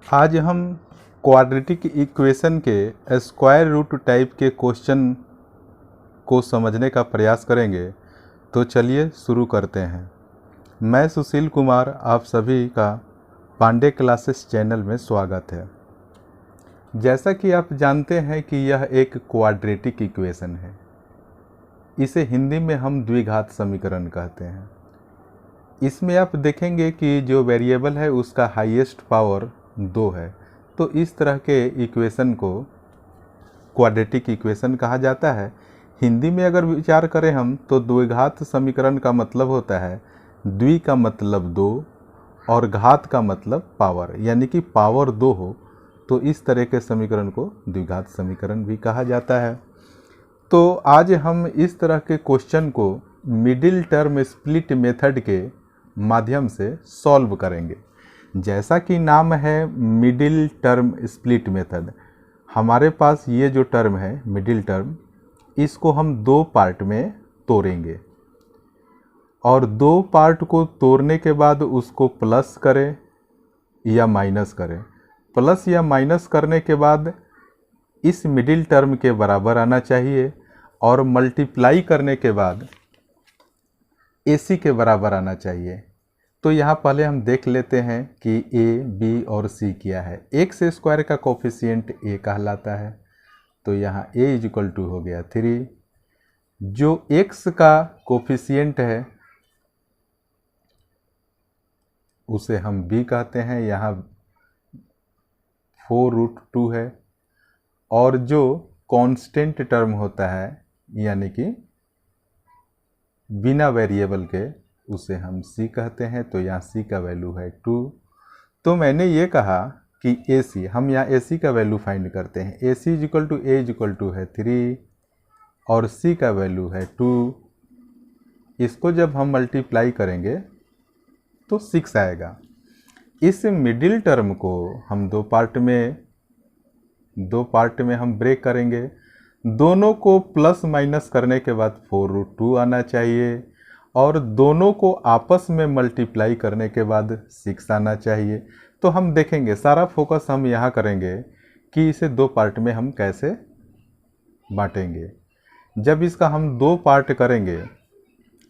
आज हम quadratic equation के स्क्वायर रूट टाइप के क्वेश्चन को समझने का प्रयास करेंगे। तो चलिए शुरू करते हैं। मैं सुशील कुमार, आप सभी का पांडे क्लासेस चैनल में स्वागत है। जैसा कि आप जानते हैं कि यह एक क्वाड्रेटिक इक्वेशन है। इसे हिंदी में हम द्विघात समीकरण कहते हैं। इसमें आप देखेंगे कि जो वेरिएबल है उसका हाईएस्ट पावर 2 है। तो इस तरह के इक्वेशन को क्वाड्रेटिक इक्वेशन कहा जाता है। हिंदी में अगर विचार करें हम तो द्विघात समीकरण का मतलब होता है द्वि का मतलब 2 और घात का मतलब पावर, यानी कि पावर 2 हो तो इस तरह के समीकरण को द्विघात समीकरण भी कहा जाता है। तो आज हम इस तरह के क्वेश्चन को मिडिल टर्म स्प्लिट मेथड के माध्यम से सॉल्व करेंगे। जैसा कि नाम है मिडिल टर्म स्प्लिट मेथड, हमारे पास ये जो टर्म है मिडिल टर्म, इसको हम दो पार्ट में तोड़ेंगे और दो पार्ट को तोड़ने के बाद उसको प्लस करें या माइनस करें। प्लस या माइनस करने के बाद इस मिडिल टर्म के बराबर आना चाहिए और मल्टीप्लाई करने के बाद AC के बराबर आना चाहिए। तो यहाँ पहले हम देख लेते हैं कि A, B और C क्या है। एक्स स्क्वायर का कोफिशिएंट A कहलाता है, तो यहाँ A इक्वल टू हो गया 3। जो x का कोफिशिएंट है उसे हम B कहते हैं, यहाँ 4√2 है। और जो कांस्टेंट टर्म होता है यानी कि बिना वेरिएबल के, उसे हम C कहते हैं, तो यहाँ C का वैल्यू है 2। तो मैंने ये कहा कि AC, हम यहाँ AC का वैल्यू फाइंड करते हैं। AC equal to A equal to है 3 और C का वैल्यू है 2। इसको जब हम मल्टीप्लाई करेंगे तो 6 आएगा। इस मिडिल टर्म को हम दो पार्ट में हम ब्रेक करेंगे। दोनों को प्लस माइनस करने के बाद 4√2 आना चाहिए और दोनों को आपस में मल्टीप्लाई करने के बाद 6 आना चाहिए। तो हम देखेंगे, सारा फोकस हम यहाँ करेंगे कि इसे दो पार्ट में हम कैसे बांटेंगे। जब इसका हम दो पार्ट करेंगे,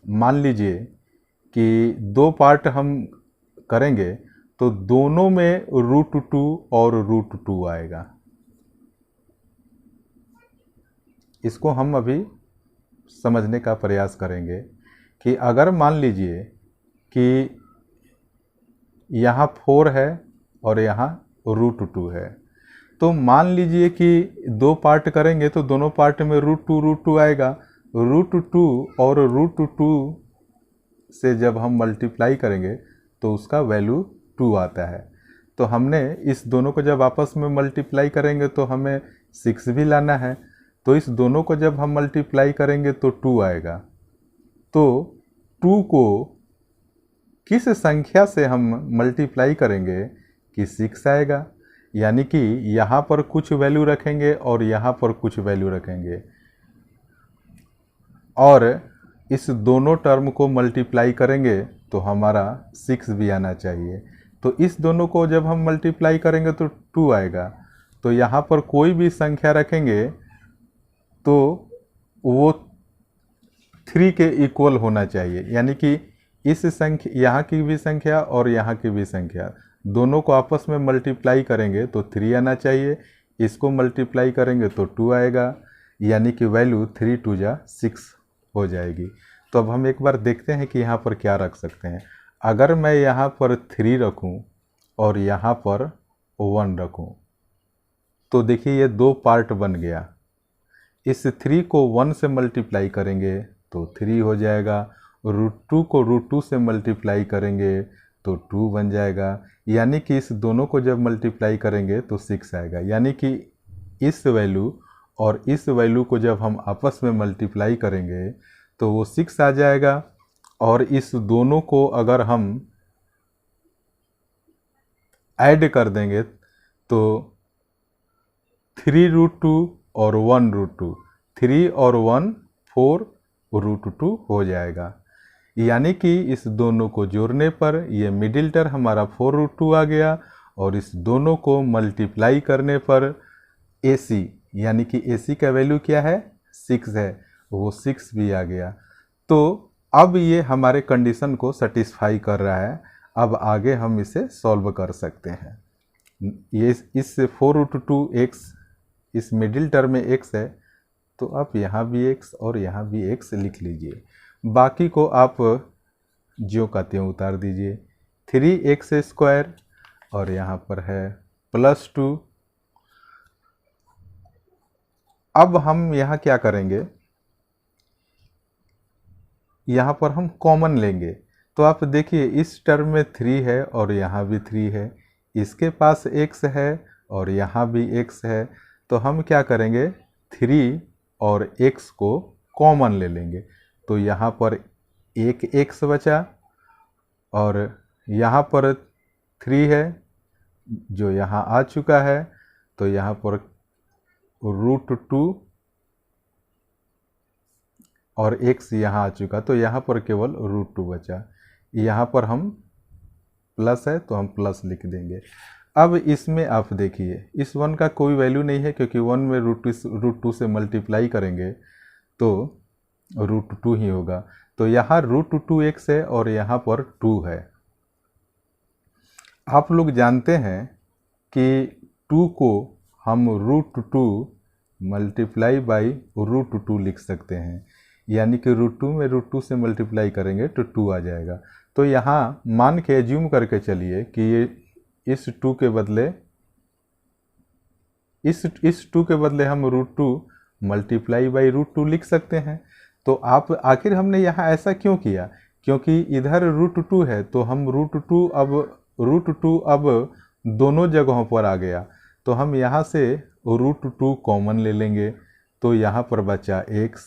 मान लीजिए कि दो पार्ट हम करेंगे तो दोनों में √2 और √2 आएगा। इसको हम अभी समझने का प्रयास करेंगे कि अगर मान लीजिए कि यहाँ 4 है और यहाँ √2 है, तो मान लीजिए कि दो पार्ट करेंगे तो दोनों पार्ट में √2 आएगा। √2 और √2 से जब हम मल्टीप्लाई करेंगे तो उसका वैल्यू 2 आता है। तो हमने इस दोनों को जब आपस में मल्टीप्लाई करेंगे तो हमें 6 भी लाना है। तो इस दोनों को जब हम मल्टीप्लाई करेंगे तो 2 आएगा। तो 2 को किस संख्या से हम मल्टीप्लाई करेंगे कि 6 आएगा, यानी कि यहाँ पर कुछ वैल्यू रखेंगे और यहाँ पर कुछ वैल्यू रखेंगे और इस दोनों टर्म को मल्टीप्लाई करेंगे तो हमारा 6 भी आना चाहिए। तो इस दोनों को जब हम मल्टीप्लाई करेंगे तो 2 आएगा। तो यहाँ पर कोई भी संख्या रखेंगे तो वो 3 के इक्वल होना चाहिए, यानी कि इस संख्या, यहाँ की भी संख्या और यहाँ की भी संख्या, दोनों को आपस में मल्टीप्लाई करेंगे तो 3 आना चाहिए। इसको मल्टीप्लाई करेंगे तो 2 आएगा, यानी कि वैल्यू 3 2 6 हो जाएगी। तो अब हम एक बार देखते हैं कि यहाँ पर क्या रख सकते हैं। अगर मैं यहाँ पर 3 रखूँ और यहाँ पर 1 रखूँ तो देखिए ये दो पार्ट बन गया। इस 3 को 1 से मल्टीप्लाई करेंगे तो 3 हो जाएगा, √2 को √2 से मल्टीप्लाई करेंगे तो 2 बन जाएगा, यानी कि इस दोनों को जब मल्टीप्लाई करेंगे तो 6 आएगा। यानी कि इस वैल्यू और इस वैल्यू को जब हम आपस में मल्टीप्लाई करेंगे तो वो 6 आ जाएगा। और इस दोनों को अगर हम ऐड कर देंगे तो 3√2 और 1√2, 3 और 1 4√2 हो जाएगा। यानी कि इस दोनों को जोड़ने पर ये मिडिल टर्म हमारा 4√2 आ गया और इस दोनों को मल्टीप्लाई करने पर AC यानी कि AC का वैल्यू क्या है 6 है, वो 6 भी आ गया। तो अब ये हमारे कंडीशन को सेटिस्फाई कर रहा है। अब आगे हम इसे सॉल्व कर सकते हैं। ये इस 4√2x इस मिडिल टर्म में x है, तो आप यहाँ भी x और यहाँ भी x लिख लीजिए। बाकी को आप ज्यों का त्यों उतार दीजिए। 3x² और यहाँ पर है +2। अब हम यहाँ क्या करेंगे, यहाँ पर हम कॉमन लेंगे। तो आप देखिए इस टर्म में 3 है और यहाँ भी 3 है, इसके पास x है और यहाँ भी x है। तो हम क्या करेंगे, 3 और x को कॉमन ले लेंगे। तो यहाँ पर एक x बचा और यहाँ पर 3 है जो यहाँ आ चुका है। तो यहाँ पर √2 और x यहाँ आ चुका, तो यहाँ पर केवल √2 बचा। यहाँ पर हम प्लस है तो हम प्लस लिख देंगे। अब इसमें आप देखिए इस 1 का कोई वैल्यू नहीं है, क्योंकि 1 में √2 से मल्टीप्लाई करेंगे तो √2 ही होगा। तो यहाँ √2x है और यहाँ पर 2 है। आप लोग जानते हैं कि 2 को हम √2 मल्टीप्लाई बाई √2 लिख सकते हैं, यानी कि √2 में √2 से मल्टीप्लाई करेंगे तो 2 आ जाएगा। तो यहाँ मान के एज्यूम करके चलिए कि ये इस 2 के बदले इस 2 के बदले हम √2 मल्टीप्लाई बाई √2 लिख सकते हैं। तो आप आखिर हमने यहाँ ऐसा क्यों किया, क्योंकि इधर √2 है तो हम √2 अब दोनों जगहों पर आ गया। तो हम यहाँ से √2 कॉमन ले लेंगे। तो यहाँ पर बचा x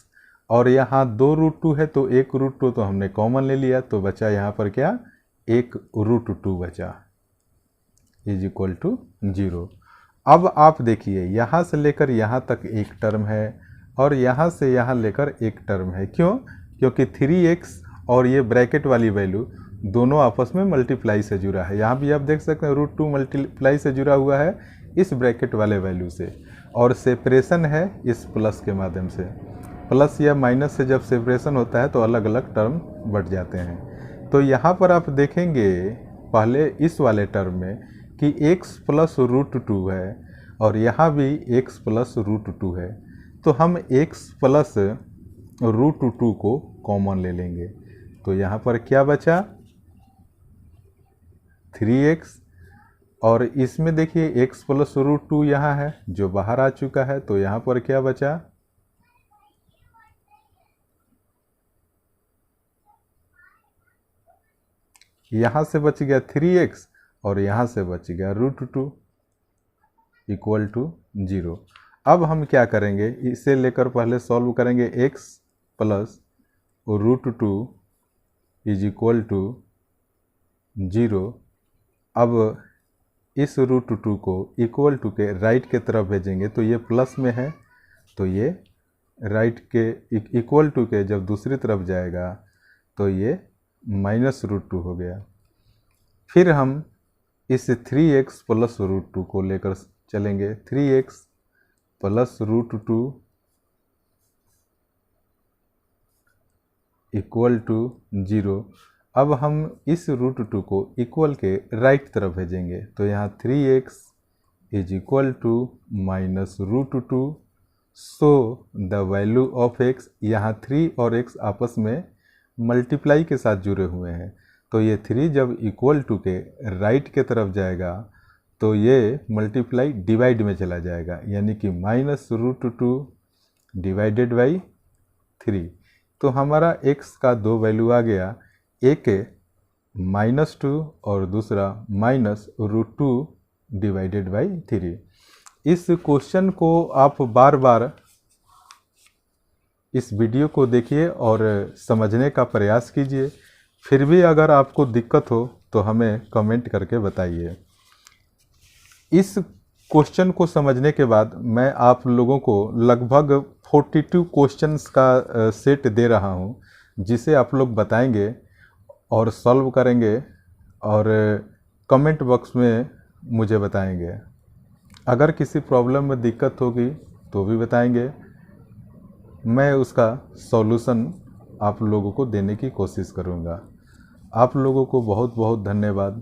और यहाँ 2√2 है तो 1√2 तो हमने कॉमन ले लिया, तो बचा यहाँ पर क्या, 1√2 बचा = 0। अब आप देखिए यहाँ से लेकर यहाँ तक एक टर्म है और यहाँ से यहाँ लेकर एक टर्म है। क्यों, क्योंकि 3x और ये ब्रैकेट वाली वैल्यू दोनों आपस में मल्टीप्लाई से जुड़ा है। यहाँ भी आप देख सकते हैं √2 मल्टीप्लाई से जुड़ा हुआ है इस ब्रैकेट वाले वैल्यू से, और सेपरेशन है इस प्लस के माध्यम से। प्लस या माइनस से जब सेपरेशन होता है तो अलग अलग टर्म बढ़ जाते हैं। तो यहाँ पर आप देखेंगे पहले इस वाले टर्म में कि x + √2 है और यहाँ भी x + √2 है। तो हम x + √2 को कॉमन ले लेंगे। तो यहाँ पर क्या बचा, 3x, और इसमें देखिए x + √2 यहाँ है जो बाहर आ चुका है। तो यहाँ पर क्या बचा, यहाँ से बच गया 3x और यहाँ से बच गया √2 = 0। अब हम क्या करेंगे, इसे लेकर पहले सॉल्व करेंगे। x + √2 = 0। अब इस √2 को इक्वल टू के राइट के तरफ भेजेंगे तो ये प्लस में है, तो ये राइट के इक्वल टू के जब दूसरी तरफ जाएगा तो ये -√2 हो गया। फिर हम इस 3x + √2 को लेकर चलेंगे। 3x + √2 = 0। अब हम इस √2 को इक्वल के राइट तरफ भेजेंगे तो यहाँ 3x = -√2। So the value of x, यहाँ 3 और x आपस में मल्टीप्लाई के साथ जुड़े हुए हैं। तो ये 3 जब इक्वल टू के राइट के तरफ जाएगा तो ये मल्टीप्लाई डिवाइड में चला जाएगा, यानी कि -√2 / 3। तो हमारा x का 2 वैल्यू आ गया, एक -2 और दूसरा -√2 / 3। इस क्वेश्चन को आप बार बार इस वीडियो को देखिए और समझने का प्रयास कीजिए। फिर भी अगर आपको दिक्कत हो तो हमें कमेंट करके बताइए। इस क्वेश्चन को समझने के बाद मैं आप लोगों को लगभग 42 क्वेश्चंस का सेट दे रहा हूं, जिसे आप लोग बताएंगे और सॉल्व करेंगे और कमेंट बॉक्स में मुझे बताएंगे। अगर किसी प्रॉब्लम में दिक्कत होगी तो भी बताएंगे, मैं उसका सॉल्यूशन आप लोगों को देने की कोशिश करूँगा। आप लोगों को बहुत बहुत धन्यवाद।